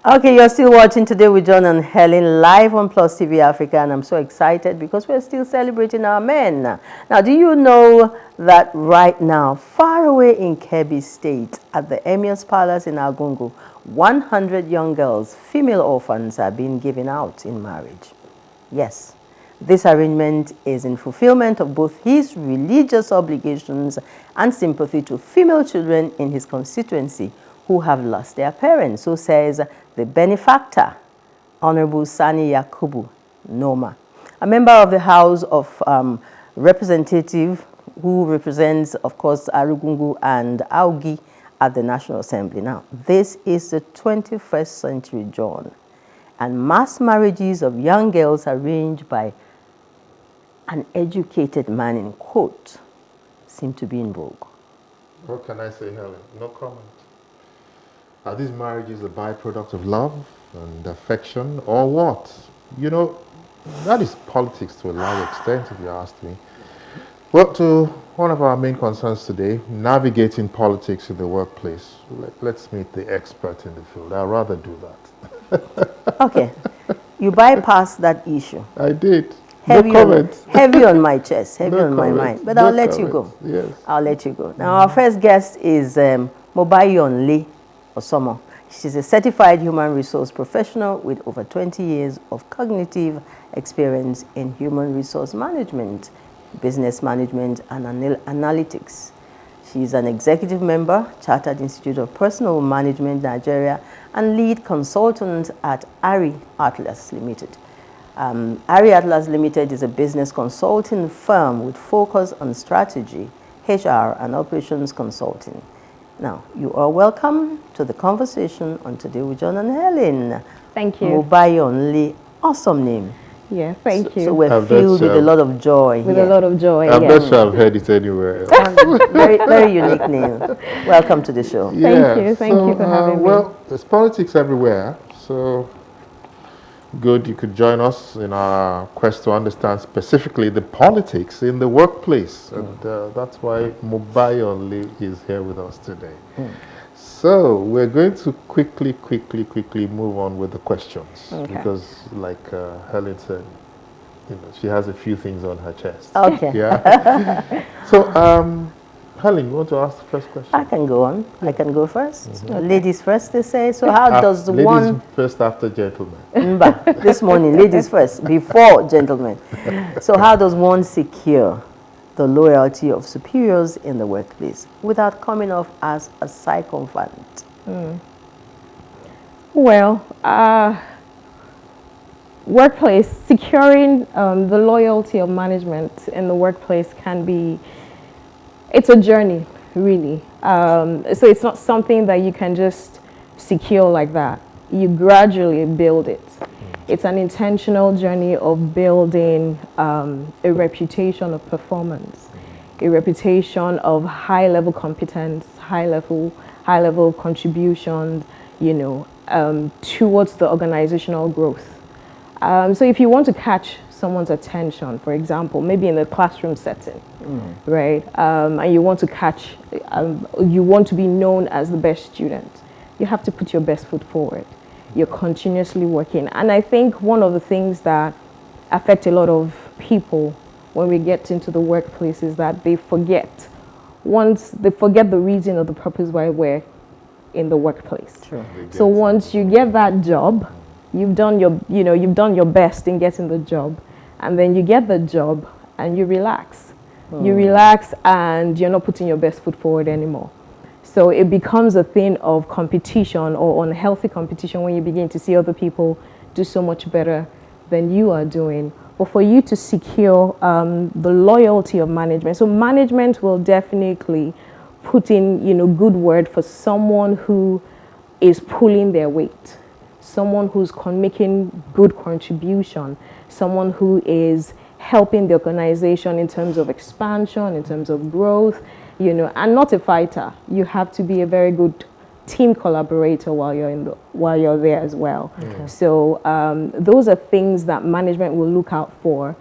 Okay, you're still watching Today with John and Helen live on Plus TV Africa, and I'm so excited because we're still celebrating our men. Now, do you know that right now, far away in Kebbi State, at the Emir's Palace in Agungu, 100 young girls, female orphans, are being given out in marriage? Yes, this arrangement is in fulfillment of both his religious obligations and sympathy to female children in his constituency who have lost their parents, so says the benefactor, Honorable Sani Yakubu Noma, a member of the House of Representative who represents, of course, Arugungu and Augi at the National Assembly. Now, this is the 21st century, John, and mass marriages of young girls arranged by an educated man, in quote, seem to be in vogue. What can I say, Helen? No comment. Are these marriages a byproduct of love and affection, or what? You know, that is politics to a large extent, if you ask me. Well, to one of our main concerns today, navigating politics in the workplace. Let's meet the expert in the field. I'd rather do that. Okay, you bypassed that issue. I did. Heavy, no comment. Heavy on my chest, heavy no on my mind. But no I'll let you go. Yes. I'll let you go. Now, our first guest is Mobayonle Osomo. She's a certified human resource professional with over 20 years of cognitive experience in human resource management, business management, and analytics. She's an executive member, Chartered Institute of Personal Management, Nigeria, and lead consultant at Ari Atlas Limited. Ari Atlas Limited is a business consulting firm with focus on strategy, HR, and operations consulting. Now, you are welcome to the conversation on Today with John and Helen. Thank you. Mobayonle, awesome name. Yeah, thank you. So we're filled with a lot of joy. With a lot of joy, I'm not sure I've heard it anywhere else. Very, very unique name. Welcome to the show. Yeah, thank you for having me. Well, there's politics everywhere, so good you could join us in our quest to understand specifically the politics in the workplace. And that's why Mobayonle is here with us today. So we're going to quickly move on with the questions. Okay. Because like Helen said, you know, she has a few things on her chest. Okay. Yeah. So Helen, you want to ask the first question? I can go on. I can go first. Ladies first, they say. So how does ladies one... first after gentlemen. This morning, ladies first, before gentlemen. So how does one secure the loyalty of superiors in the workplace without coming off as a sycophant? Well, workplace, securing the loyalty of management in the workplace can be, it's a journey, really. So it's not something that you can just secure like that. You gradually build it. It's an intentional journey of building a reputation of performance, a reputation of high-level competence, high-level contributions, you know, towards the organizational growth. So if you want to catch someone's attention, for example, maybe in a classroom setting, right? And you want to catch, you want to be known as the best student, you have to put your best foot forward. You're continuously working. And I think one of the things that affect a lot of people when we get into the workplace is that they forget the reason or the purpose why we're in the workplace. Sure. So once you get that job, you've done your best in getting the job, and then you get the job and you relax. You relax and you're not putting your best foot forward anymore. So it becomes a thing of competition or unhealthy competition when you begin to see other people do so much better than you are doing. But for you to secure the loyalty of management, so management will definitely put in, you know, good word for someone who is pulling their weight, someone who's making good contribution, someone who is helping the organization in terms of expansion, in terms of growth, you know, and not a fighter. You have to be a very good team collaborator while you're there as well. Okay. So those are things that management will look out for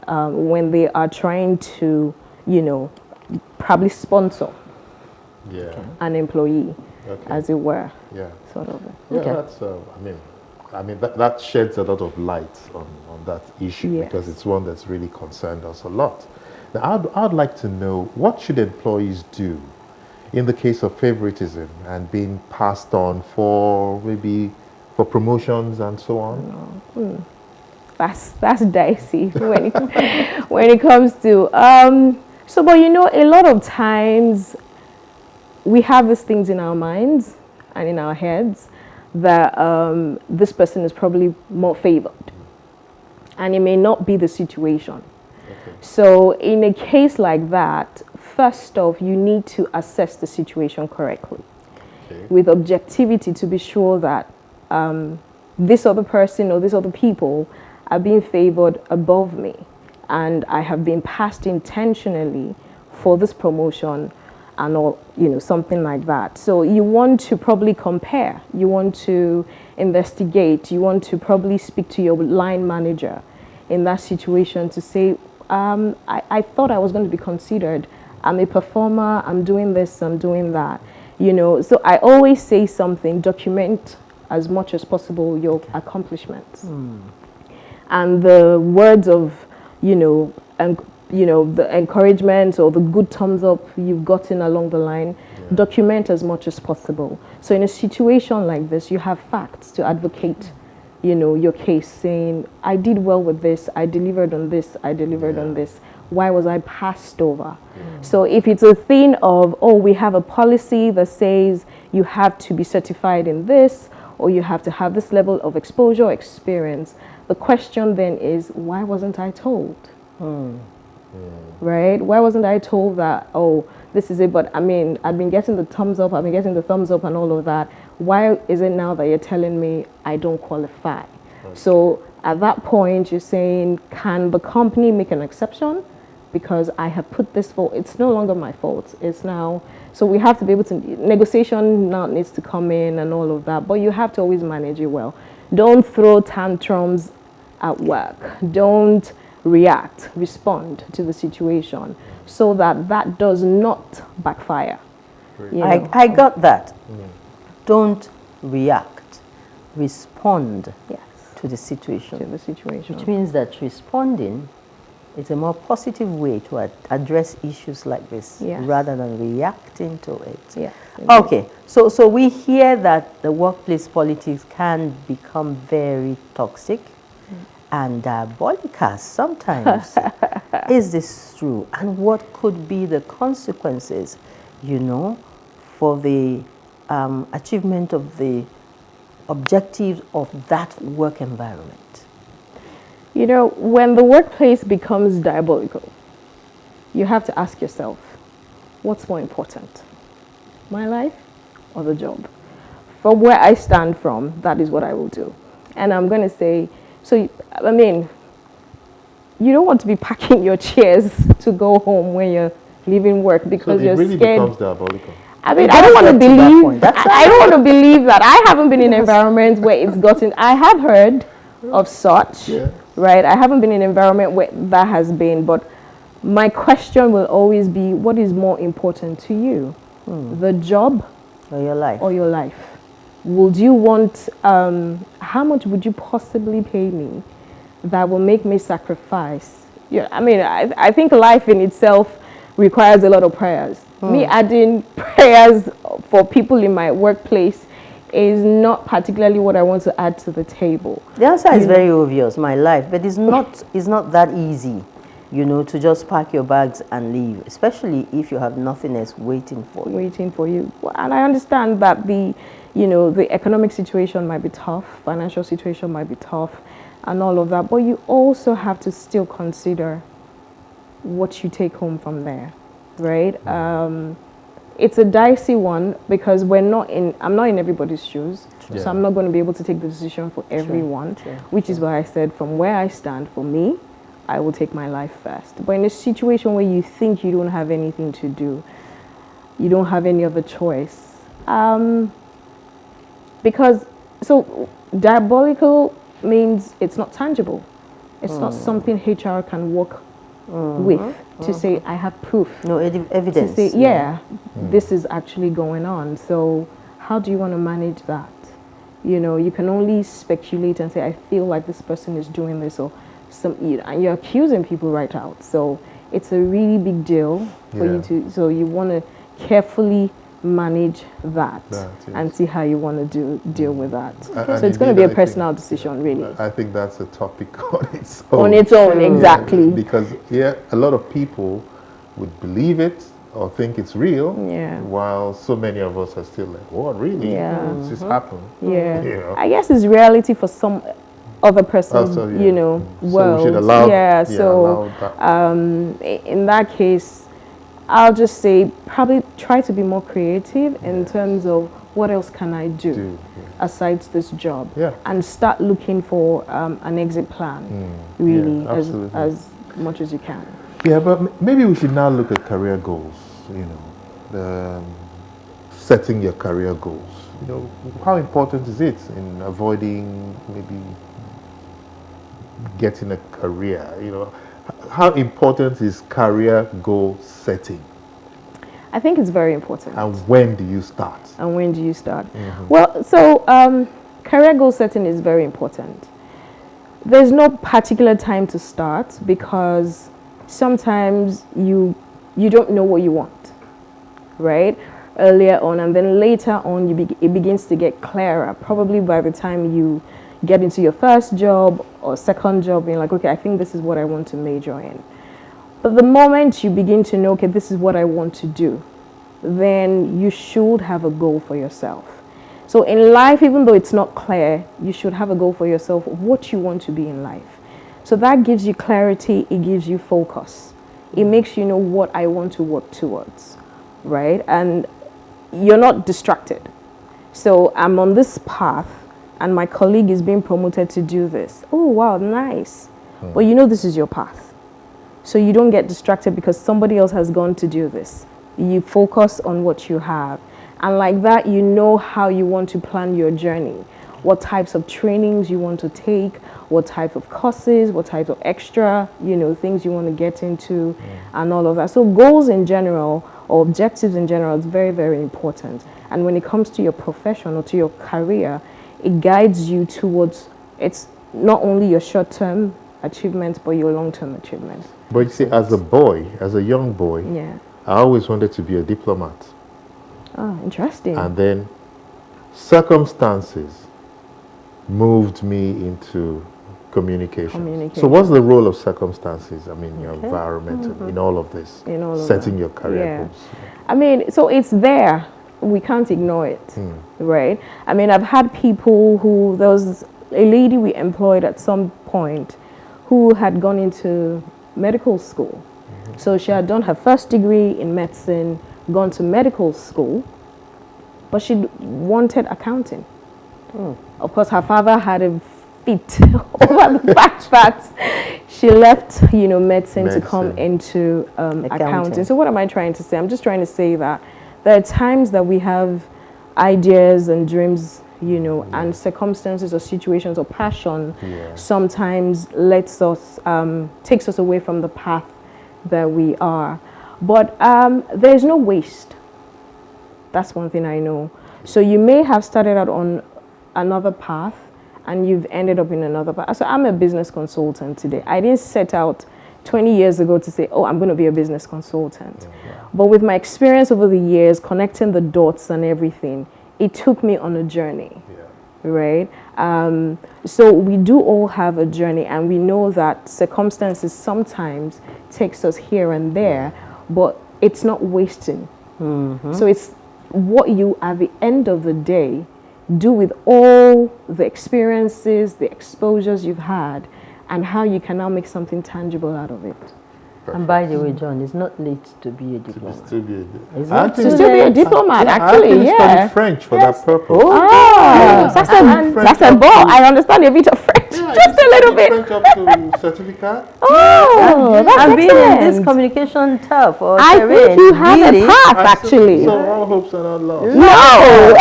when they are trying to, you know, probably sponsor Yeah. an employee, Okay. as it were, Yeah. sort of. Yeah, Okay. that's, I mean that sheds a lot of light on that issue Yes. because it's one that's really concerned us a lot. Now, I'd like to know what should employees do in the case of favoritism and being passed on for maybe for promotions and so on? That's dicey when when it comes to so, but you know, a lot of times we have these things in our minds and in our heads that this person is probably more favored, and it may not be the situation. Okay. So in a case like that, first off, you need to assess the situation correctly Okay. with objectivity to be sure that this other person or these other people are being favored above me, and I have been passed intentionally for this promotion and all, you know, something like that. So you want to probably compare, you want to investigate, you want to probably speak to your line manager in that situation to say, I thought I was going to be considered. I'm a performer, I'm doing this, I'm doing that. You know, so I always say something, document as much as possible your accomplishments. And the words of, you know, the encouragement or the good thumbs up you've gotten along the line, document as much as possible. So in a situation like this, you have facts to advocate, you know, your case, saying, I did well with this, I delivered on this, I delivered on this. Why was I passed over? So if it's a thing of, oh, we have a policy that says you have to be certified in this, or you have to have this level of exposure or experience, the question then is, why wasn't I told? Right? Why wasn't I told that, oh, this is it, but I mean, I've been getting the thumbs up, I've been getting the thumbs up and all of that. Why is it now that you're telling me I don't qualify? So at that point, you're saying, can the company make an exception? Because I have put this for, it's no longer my fault. It's now, so we have to be able to, negotiation now needs to come in and all of that, but you have to always manage it well. Don't throw tantrums at work. Don't react, respond to the situation so that that does not backfire. You know? I got that. Don't react, respond Yes, to the situation. to the situation. Which means that responding is a more positive way to address issues like this Yes. rather than reacting to it. Yeah. Okay, so we hear that the workplace politics can become very toxic and diabolical sometimes. Is this true? And what could be the consequences, you know, for the achievement of the objectives of that work environment? You know, when the workplace becomes diabolical, you have to ask yourself, what's more important, my life or the job? From where I stand from, that is what I will do. And I'm going to say, so, I mean, you don't want to be packing your chairs to go home when you're leaving work because So you're it really scared. becomes diabolical. I mean, It I don't does want to get to that believe. point. That's I don't want to believe that. I haven't been in environments where it's gotten. I have heard of such, Yeah. right? I haven't been in an environment where that has been. But my question will always be: what is more important to you, the job Or your life? or your life? Would you want? How much would you possibly pay me that will make me sacrifice? Yeah, I mean, I think life in itself requires a lot of prayers. Me adding prayers for people in my workplace is not particularly what I want to add to the table. The answer is very obvious, my life, but it's not that easy, you know, to just pack your bags and leave, especially if you have nothing else waiting for you. Waiting for you. And I understand that the economic situation might be tough, financial situation might be tough, and all of that, but you also have to still consider what you take home from there, right? It's a dicey one because I'm not in everybody's shoes, Yeah. so I'm not going to be able to take the decision for everyone, which is why I said from where I stand, for me, I will take my life first. But in a situation where you think you don't have anything to do, you don't have any other choice, because, so diabolical means it's not tangible. It's not something HR can work with to say, I have proof. No evidence. To say, yeah, this is actually going on. So how do you want to manage that? You know, you can only speculate and say, I feel like this person is doing this, or and you're accusing people right out. So it's a really big deal for you to, so you want to carefully manage that and see how you want to deal with that. So it's going to be a personal decision, really. I think that's a topic on its own. On its own, exactly. Because, a lot of people would believe it or think it's real, while so many of us are still like, what, really? Does this happen? Yeah. You know? I guess it's reality for some other person's, you know, world. So we should allow, allow that. In that case, I'll just say probably try to be more creative in terms of what else can I do aside this job, and start looking for an exit plan, really, as much as you can. Yeah, but maybe we should now look at career goals, you know, setting your career goals. You know, how important is it in avoiding maybe getting a career? You know, how important is career goal setting? I think it's very important. And when do you start? Well, so career goal setting is very important. There's no particular time to start, because sometimes you don't know what you want, right? Earlier on, and then later on it begins to get clearer. Probably by the time you get into your first job or second job, you're like, okay, I think this is what I want to major in. But the moment you begin to know, okay, this is what I want to do, then you should have a goal for yourself. So in life, even though it's not clear, you should have a goal for yourself of what you want to be in life. So that gives you clarity, it gives you focus. It makes you know what I want to work towards, right? And you're not distracted. So I'm on this path and my colleague is being promoted to do this. Oh, wow, nice. But you know this is your path. So you don't get distracted because somebody else has gone to do this. You focus on what you have. And like that, you know how you want to plan your journey. What types of trainings you want to take, what type of courses, what type of extra, you know, things you want to get into, and all of that. So goals in general, or objectives in general, is very, very important. And when it comes to your profession or to your career, it guides you towards, it's not only your short-term achievements, but your long-term achievements. But you see, as a boy, as a young boy, I always wanted to be a diplomat. Oh, interesting. And then circumstances moved me into communication. So what's the role of circumstances, I mean, your environment, in all of this, setting your career goals? I mean, so it's there. We can't ignore it, right? I mean, I've had people who, there was a lady we employed at some point who had gone into medical school. So she had done her first degree in medicine, gone to medical school, but she wanted accounting. Of course, her father had a fit over the fact that she left, you know, medicine to come into accounting. So what am I trying to say? I'm just trying to say that there are times that we have ideas and dreams, you know, and circumstances or situations or passion sometimes lets us, takes us away from the path that we are. But there's no waste. That's one thing I know. So you may have started out on another path and you've ended up in another path. So I'm a business consultant today. I didn't set out 20 years ago to say, oh, I'm going to be a business consultant. But with my experience over the years, connecting the dots and everything, it took me on a journey, right? So we do all have a journey, and we know that circumstances sometimes takes us here and there, but it's not wasting. So it's what you, at the end of the day, do with all the experiences, the exposures you've had, and how you can now make something tangible out of it. And by the way, John, it's not late to be a diplomat. To still be a diplomat, actually, I studied French for that purpose. That's a ball. I understand a bit of French, just a little bit. French up to certificate. Oh, that's and being in excellent. this communication turf or I terrain, think you have really, a path, actually. So all hopes are not lost. No.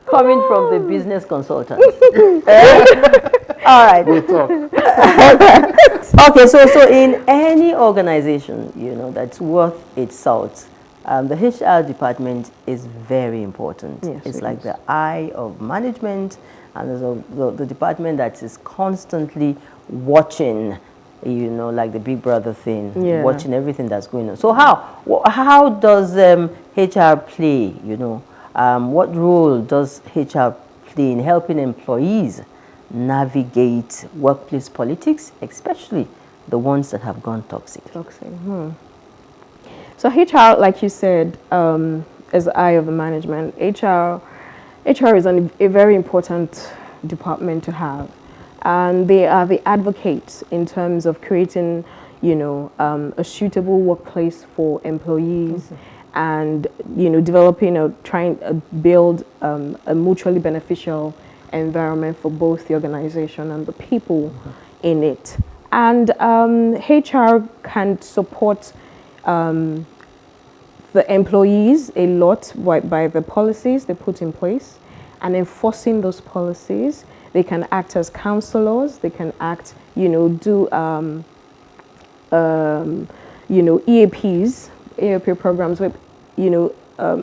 coming from the business consultant. All right. We'll talk. Okay, so in any organization, that's worth its salt, the HR department is very important. Yes, It's it like is. the eye of management, and there's the department that is constantly watching, like the Big Brother thing, Yeah. watching everything that's going on. So how does HR play? What role does HR play in helping employees navigate workplace politics, especially the ones that have gone toxic? Toxic. So HR, like you said, is the eye of the management. HR is a very important department to have, and they are the advocates in terms of creating, a suitable workplace for employees, and developing or trying to build a mutually beneficial environment for both the organization and the people in it. And HR can support the employees a lot by the policies they put in place and enforcing those policies. They can act as counselors. They can act, do EAP programs where,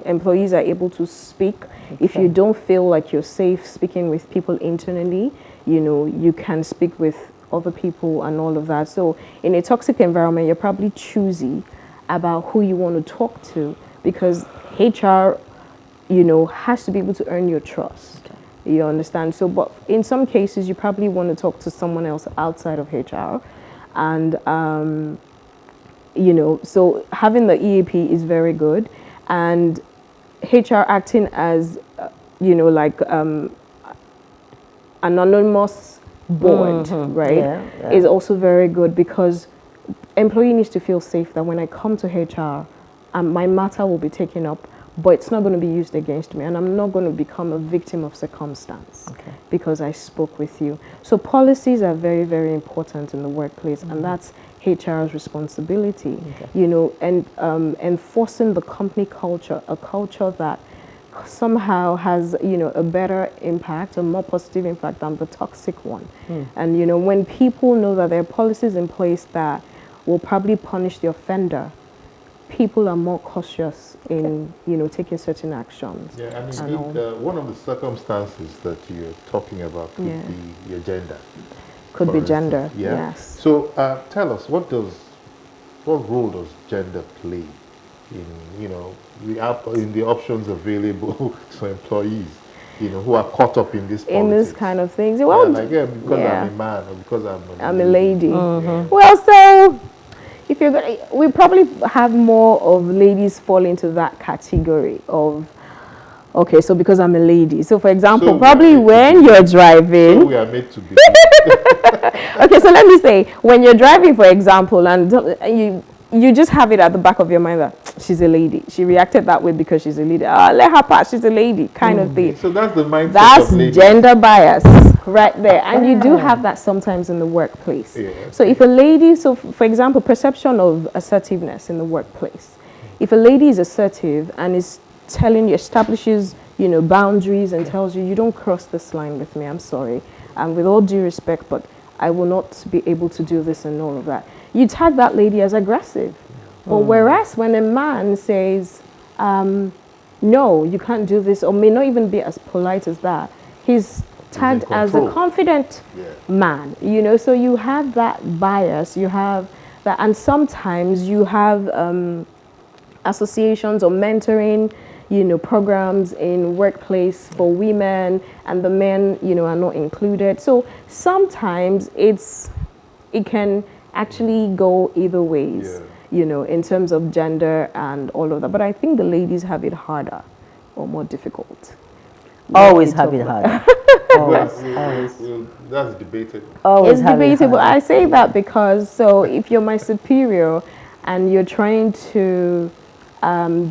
employees are able to speak. If you don't feel like you're safe speaking with people internally, you can speak with other people and all of that. So in a toxic environment, you're probably choosy about who you want to talk to, because HR, has to be able to earn your trust. Okay. You understand? So, but in some cases, you probably want to talk to someone else outside of HR. And, so having the EAP is very good. And HR acting as, like anonymous board, right, Yeah. is also very good, because employee needs to feel safe that when I come to HR, my matter will be taken up, but it's not going to be used against me, and I'm not going to become a victim of circumstance because I spoke with you. So policies are very, very important in the workplace, and that's HR's responsibility, and enforcing the company culture, a culture that somehow has, a better impact, a more positive impact than the toxic one. And, when people know that there are policies in place that will probably punish the offender, people are more cautious in, taking certain actions. Yeah, and indeed, one of the circumstances that you're talking about could be your gender. Could be instance. gender, Yeah. yes. So tell us, what role does gender play in, in the options available to employees, who are caught up in this politics? In this kind of things. Well, because I'm a man, or because I'm a lady. Yeah. Well, so if you're gonna, we probably have more of ladies fall into that category of, okay, so because I'm a lady. So for example, So probably when you're driving. So we are made to be. Okay, so let me say, when you're driving, for example, and you just have it at the back of your mind that she's a lady. She reacted that way because she's a lady. Let her pass. She's a lady, kind of thing. So that's the mindset That's of ladies. gender bias right there. And you do have that sometimes in the workplace. Yeah. So if a lady, so for example, perception of assertiveness in the workplace. If a lady is assertive and is telling you, establishes, boundaries and tells you, you don't cross this line with me, I'm sorry. And with all due respect, but I will not be able to do this and all of that. You tag that lady as aggressive. But whereas when a man says, no, you can't do this, or may not even be as polite as that, he's tagged as a confident man, so you have that bias, you have that, and sometimes you have associations or mentoring, programs in workplace for women, and the men, are not included. So sometimes it can actually go either ways, in terms of gender and all of that. But I think the ladies have it harder or more difficult. Always have it harder. Always. That's debatable. Always It's have it debatable. harder. I say that because, so if you're my superior and you're trying to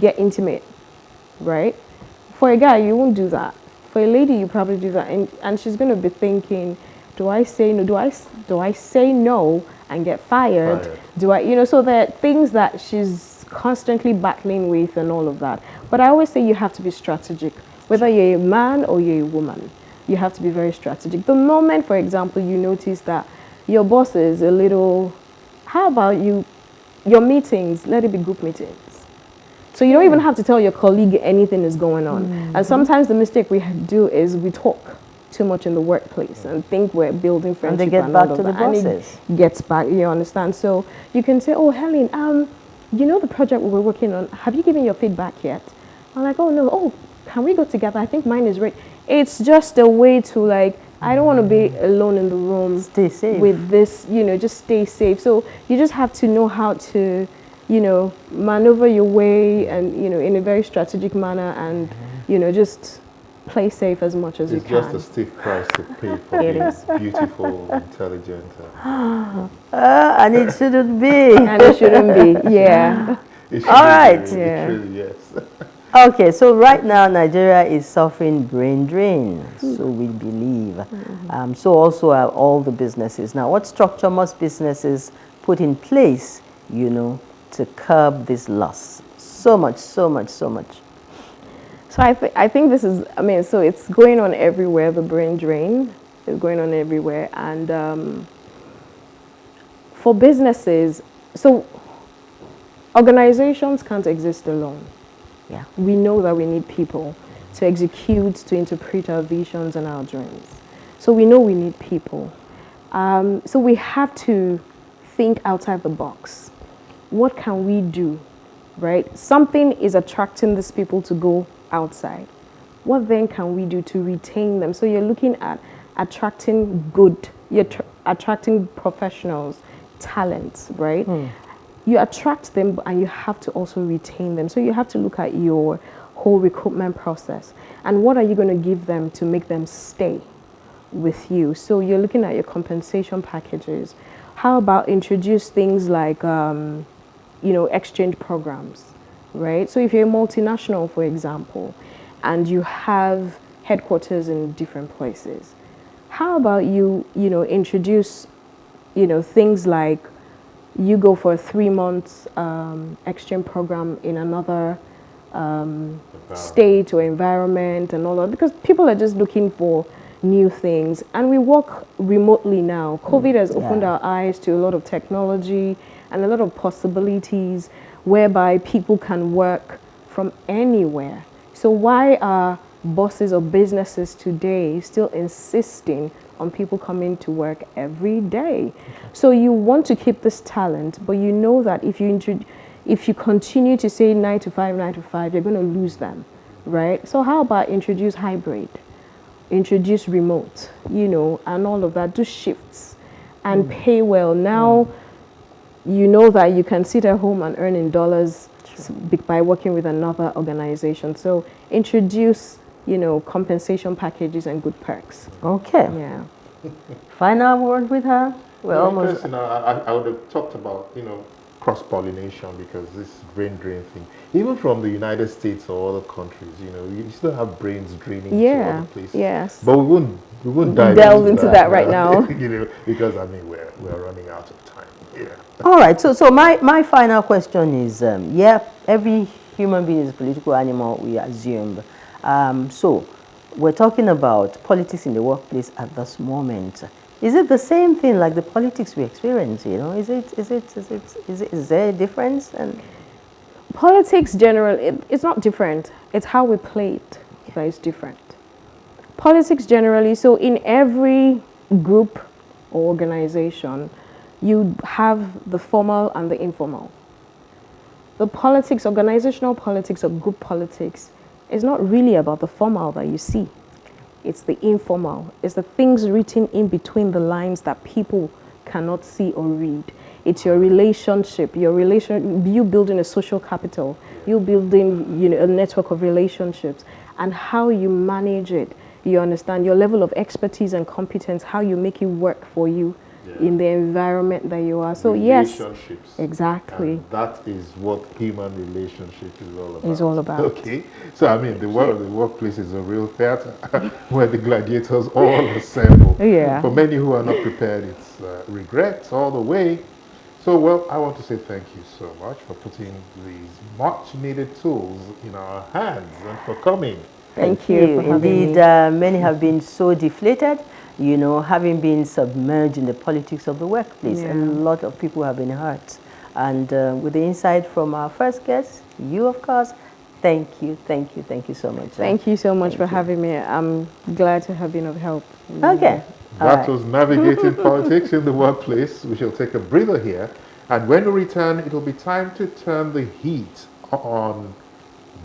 get intimate, right? For a guy, you won't do that. For a lady, you probably do that, and she's going to be thinking, do I say no? Do I say no and get fired? Do I, so there are things that she's constantly battling with and all of that. But I always say you have to be strategic, whether you're a man or you're a woman. you have to be very strategic. The moment, for example, you notice that your boss is a little, how about your meetings, let it be group meetings. So you don't even have to tell your colleague anything is going on. And sometimes the mistake we do is we talk too much in the workplace and think we're building friendship. And they get back to the bosses. And it gets back, you understand? So you can say, oh, Helen, you know the project we were working on, have you given your feedback yet? I'm like, oh, no. Oh, can we go together? I think mine is ready. It's just a way to like, I don't want to be alone in the room. Stay safe. With this, just stay safe. So you just have to know how to, maneuver your way and, in a very strategic manner and, just play safe as much as you can. It's just a steep price to pay for being beautiful, intelligent. And it shouldn't be. And it shouldn't be, yeah. All right. It really, yes. Okay, so right now Nigeria is suffering brain drain, so we believe. So also are all the businesses. Now, what structure must businesses put in place, to curb this loss? So much. So I think this is, so it's going on everywhere, the brain drain is going on everywhere. And for businesses, so organizations can't exist alone. Yeah. We know that we need people to execute, to interpret our visions and our dreams. So we know we need people. So we have to think outside the box. What can we do, right? Something is attracting these people to go outside. What then can we do to retain them? So you're looking at attracting you're attracting professionals, talents, right? You attract them and you have to also retain them. So you have to look at your whole recruitment process and what are you going to give them to make them stay with you. So you're looking at your compensation packages. How about introduce things like, exchange programs, right? So if you're a multinational, for example, and you have headquarters in different places, how about you introduce, things like you go for a 3-month exchange program in another state or environment and all that, because people are just looking for new things. And we work remotely now. COVID has opened our eyes to a lot of technology and a lot of possibilities whereby people can work from anywhere. So why are bosses or businesses today still insisting on people coming to work every day? So you want to keep this talent, but you know that if you continue to say 9 to 5, you're going to lose them, right? So how about introduce hybrid, introduce remote, and all of that, do shifts and pay well. Now, you know that you can sit at home and earn in dollars by working with another organization. So introduce, compensation packages and good perks. Okay. Yeah. Final word with her? We're almost. I would have talked about, cross-pollination, because this brain drain thing, even from the United States or other countries, you still have brains draining to other places. Yes. But we won't delve into that right now. Because we're running out of time. Yeah. All right. So my final question is, every human being is a political animal, we assume. So we're talking about politics in the workplace at this moment. Is it the same thing like the politics we experience? Is there a difference? And politics generally, it's not different. It's how we play it that is different. Politics generally, so in every group or organization, you have the formal and the informal. The politics, organizational politics or group politics, is not really about the formal that you see. It's the informal. It's the things written in between the lines that people cannot see or read. It's your relationship, you building a social capital, you building a network of relationships, and how you manage it. You understand your level of expertise and competence, how you make it work for you in the environment that you are. So relationships. Yes, exactly. And that is what human relationship is all about. Is all about. Okay. So the workplace is a real theater where the gladiators all assemble. Yeah. For many who are not prepared, it's regrets all the way. So, I want to say thank you so much for putting these much needed tools in our hands and for coming. Thank you for having Indeed, me. many have been so deflated, you know, having been submerged in the politics of the workplace. A Yeah. lot of people have been hurt. And with the insight from our first guest, you, of course, thank you so much. Thank you so much Thank for you. having me. I'm glad to have been of help. Okay. All That right. was navigating politics in the workplace. We shall take a breather here. And when we return, it will be time to turn the heat on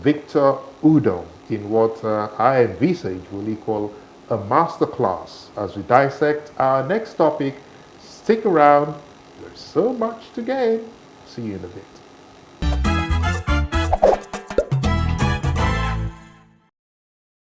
Victor Udo in what I envisage will equal a masterclass as we dissect our next topic. Stick around, there's so much to gain. See you in a bit.